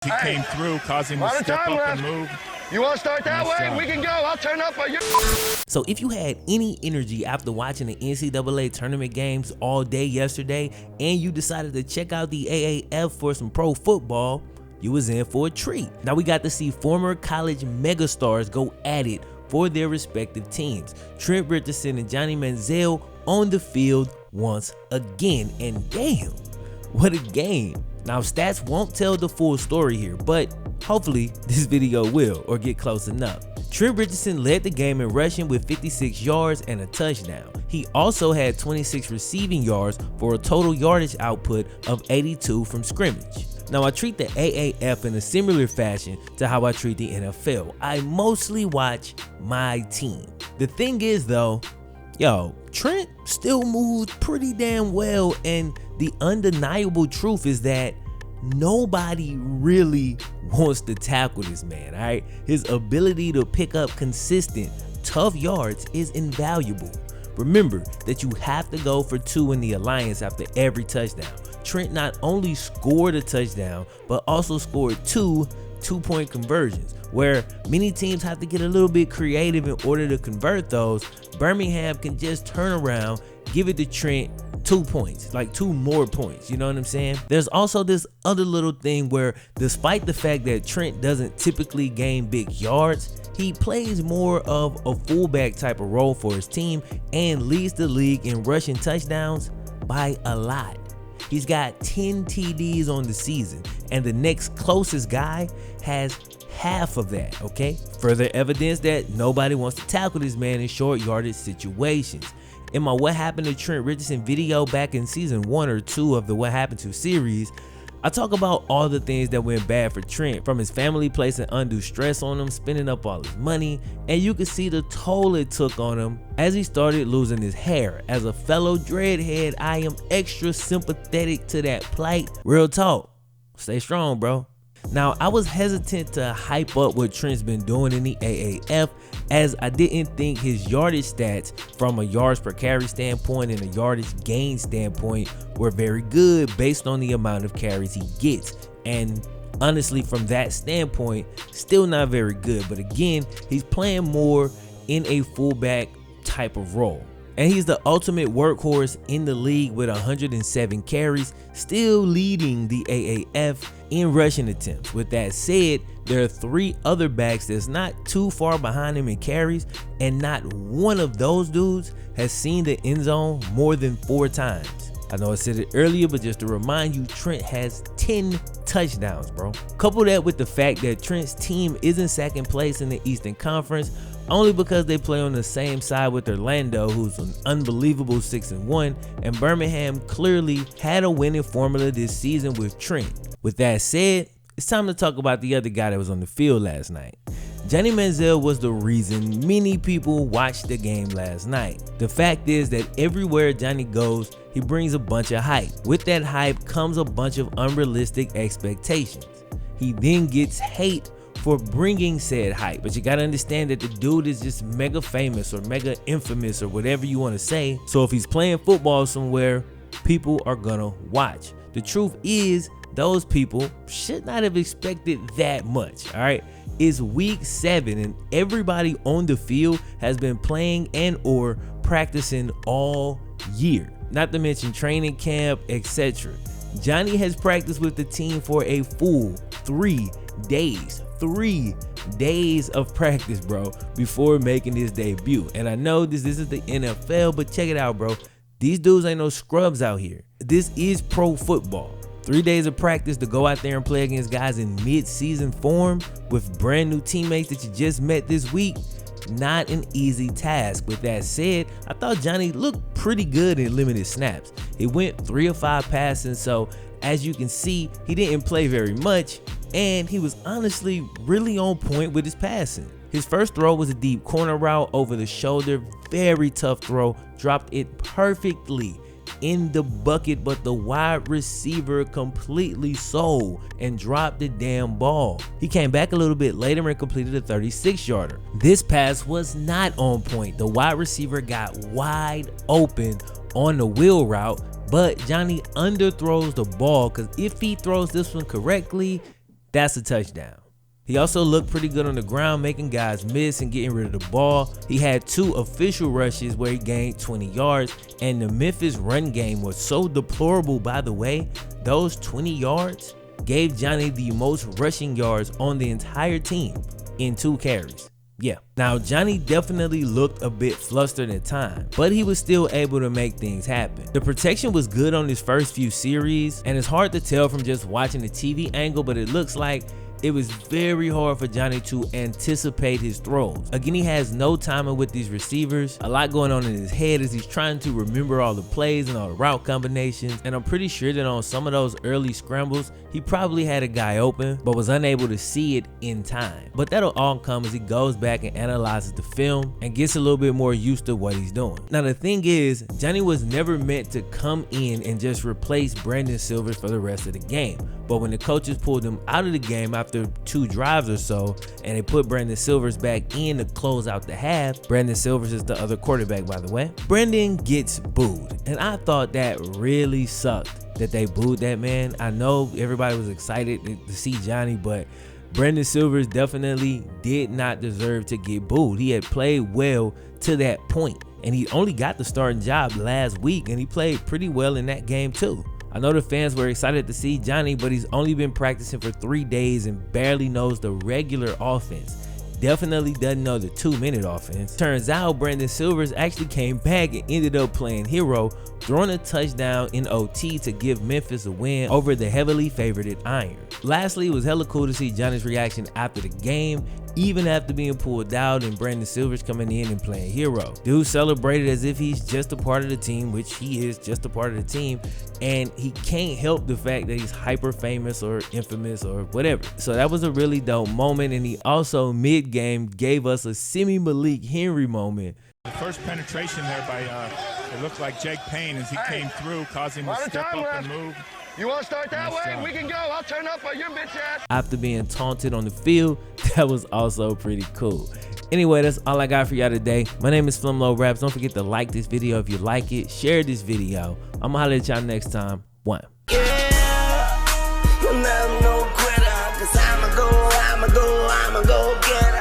He came through, causing him to step up and move. You want to start that way? We can go. I'll turn up on you. So if you had any energy after watching the NCAA tournament games all day yesterday and you decided to check out the AAF for some pro football, you was in for a treat. Now we got to see former college megastars go at it for their respective teams. Trent Richardson and Johnny Manziel on the field once again, and damn, what a game. Now stats won't tell the full story here, but hopefully this video will, or get close enough. Trent Richardson led the game in rushing with 56 yards and a touchdown. He also had 26 receiving yards for a total yardage output of 82 from scrimmage. Now I treat the AAF in a similar fashion to how I treat the NFL. I mostly watch my team. The thing is though, Trent still moves pretty damn well, and the undeniable truth is that nobody really wants to tackle this man, all right? His ability to pick up consistent, tough yards is invaluable. Remember that you have to go for 2 in the alliance after every touchdown. Trent not only scored a touchdown, but also scored 2 two-point conversions, where many teams have to get a little bit creative in order to convert those. Birmingham can just turn around, give it to Trent, 2 points, like 2 more points, you know what I'm saying? There's also this other little thing where, despite the fact that Trent doesn't typically gain big yards, he plays more of a fullback type of role for his team and leads the league in rushing touchdowns by a lot. He's got 10 TDs on the season, and the next closest guy has half of that, okay? Further evidence that nobody wants to tackle this man in short yardage situations. In my What Happened to Trent Richardson video back in season 1 or 2 of the What Happened to series, I talk about all the things that went bad for Trent, from his family placing undue stress on him, spending up all his money, and you can see the toll it took on him as he started losing his hair. As a fellow dreadhead, I am extra sympathetic to that plight. Real talk, stay strong, bro. Now, I was hesitant to hype up what Trent's been doing in the AAF, as I didn't think his yardage stats from a yards per carry standpoint and a yardage gain standpoint were very good based on the amount of carries he gets. And honestly, from that standpoint, still not very good. But again, he's playing more in a fullback type of role. And he's the ultimate workhorse in the league with 107 carries, still leading the AAF in rushing attempts. With that said, there are 3 other backs that's not too far behind him in carries, and not one of those dudes has seen the end zone more than 4 times. I know I said it earlier, but just to remind you, Trent has 10 touchdowns, bro. Couple that with the fact that Trent's team is in second place in the Eastern Conference, only because they play on the same side with Orlando, who's an unbelievable 6-1, and Birmingham clearly had a winning formula this season with Trent. With that said, it's time to talk about the other guy that was on the field last night. Johnny Manziel was the reason many people watched the game last night. The fact is that everywhere Johnny goes, he brings a bunch of hype. With that hype comes a bunch of unrealistic expectations. He then gets hate for bringing said hype, but you gotta understand that the dude is just mega famous or mega infamous or whatever you want to say. So if he's playing football somewhere, people are gonna watch. The truth is, those people should not have expected that much, all right? It's week 7 and everybody on the field has been playing and or practicing all year, not to mention training camp, etc. Johnny has practiced with the team for a full 3 days. 3 days of practice, bro, before making his debut. And I know this isn't the NFL, but check it out, bro. These dudes ain't no scrubs out here. This is pro football. 3 days of practice to go out there and play against guys in mid-season form with brand new teammates that you just met this week, not an easy task. With that said, I thought Johnny looked pretty good in limited snaps. He went 3 of 5 passing, so as you can see, he didn't play very much, and he was honestly really on point with his passing. His first throw was a deep corner route over the shoulder, very tough throw, dropped it perfectly in the bucket, but the wide receiver completely sold and dropped the damn ball. He came back a little bit later and completed a 36-yarder. This pass was not on point. The wide receiver got wide open on the wheel route, but Johnny underthrows the ball, because if he throws this one correctly, That's a touchdown. He also looked pretty good on the ground, making guys miss and getting rid of the ball. He had 2 official rushes where he gained 20 yards, and the Memphis run game was so deplorable, by the way. Those 20 yards gave Johnny the most rushing yards on the entire team in 2 carries. Yeah. Now, Johnny definitely looked a bit flustered at times, but he was still able to make things happen. The protection was good on his first few series, and it's hard to tell from just watching the TV angle, but it looks like it was very hard for Johnny to anticipate his throws. Again, he has no timing with these receivers. A lot going on in his head as he's trying to remember all the plays and all the route combinations. And I'm pretty sure that on some of those early scrambles, he probably had a guy open, but was unable to see it in time. But that'll all come as he goes back and analyzes the film and gets a little bit more used to what he's doing. Now, the thing is, Johnny was never meant to come in and just replace Brandon Silvers for the rest of the game. But when the coaches pulled him out of the game after 2 drives or so, and they put Brandon Silvers back in to close out the half, Brandon Silvers is the other quarterback, by the way, Brandon gets booed. And I thought that really sucked that they booed that man. I know everybody was excited to see Johnny, but Brandon Silvers definitely did not deserve to get booed. He had played well to that point, and he only got the starting job last week, and he played pretty well in that game too. I know the fans were excited to see Johnny, but he's only been practicing for 3 days and barely knows the regular offense. Definitely doesn't know the 2-minute offense. Turns out Brandon Silvers actually came back and ended up playing hero, throwing a touchdown in OT to give Memphis a win over the heavily favored Iron. Lastly, it was hella cool to see Johnny's reaction after the game, even after being pulled out and Brandon Silvers coming in and playing hero. Dude celebrated as if he's just a part of the team, which he is just a part of the team, and he can't help the fact that he's hyper famous or infamous or whatever. So that was a really dope moment, and he also mid-game gave us a semi-Malik Henry moment. The first penetration there by, it looked like Jake Payne as he came through, causing him to step up and move. You want to start that way? We can go. I'll turn up on your bitch ass. After being taunted on the field, that was also pretty cool. Anyway, that's all I got for y'all today. My name is Flimlo Raps. Don't forget to like this video if you like it. Share this video. I'm gonna holler at y'all next time. 1. Yeah, I'm no quitter, 'cause I'ma go get it.